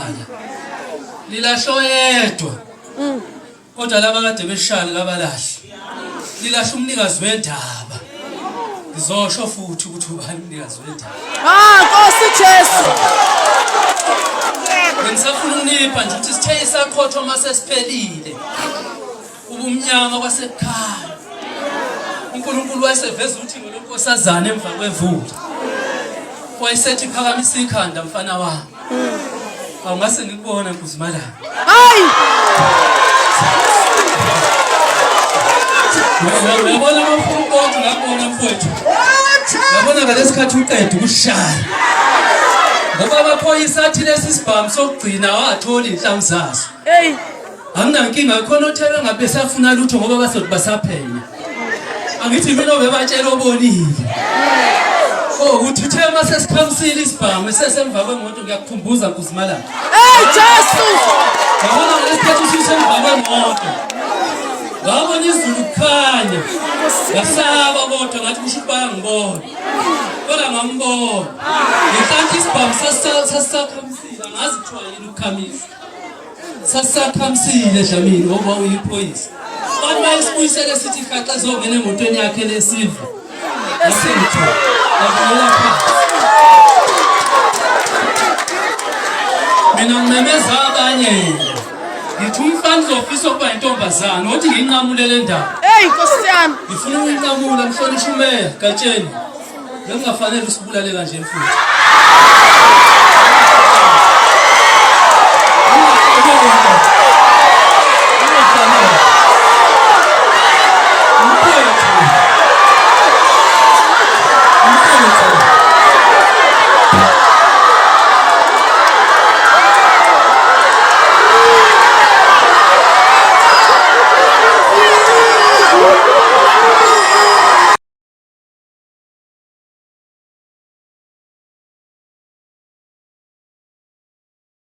ekhaya lilahlo yedwa kodwa laba kade beshali kabalahli lilahla umnikazi wendaba ngizosho futhi ukuthi ubani umnikazi wendaba Nkosi Jesu ngisafuna ukunipha nje ukuthi sithe isakhothwa mase siphelile ubumnyama kwasekhaya uNkulunkulu wayeseveza ukuthi ngolonkosazana emva kwevula wayesethi phakamisa ikhanda mfana wami awungase ngikubona Nkuzimala hayi uyabona amafuku konke ngabona mfowethu yabona ngalesikhathi uqeda ukushaya ngoba amaphoyisa athi lesi sibhamu sokugcina wathola inhlangu zaso hey anginankinga khona othebe ngabe safuna lutho ngoba basothi basaphenya angithi mina obebatshela obonile ukuthi uthe mase sikhamisile isibhamu sesemva kwemoto ngiyakukhumbuza Nkuzimala hey Jesu yabona ngalesikhathi usisemva kwemoto ngabona izulu kukhanya ngasaba kodwa ngathi kusho bayangibona kodwa ngambona ngenhlanhla isibhamu sasakhamsile angazi kuthiwa yini ukukhamisa sasakhamsile Dlamini ngoba uyiphoyisa manje bayisibuyisele sithi haqa ezongena emotweni yakhe lesiva asengithi yabona phansi mina ngimemeza abanye ngithi umfana uzofisa ukuba intombazana othi nginqamulele ndaba hey Nkosi yami ngifuna ukunqamula mhlonishwa umeya Gatsheni ngingafanele usibulale kanje mfuthu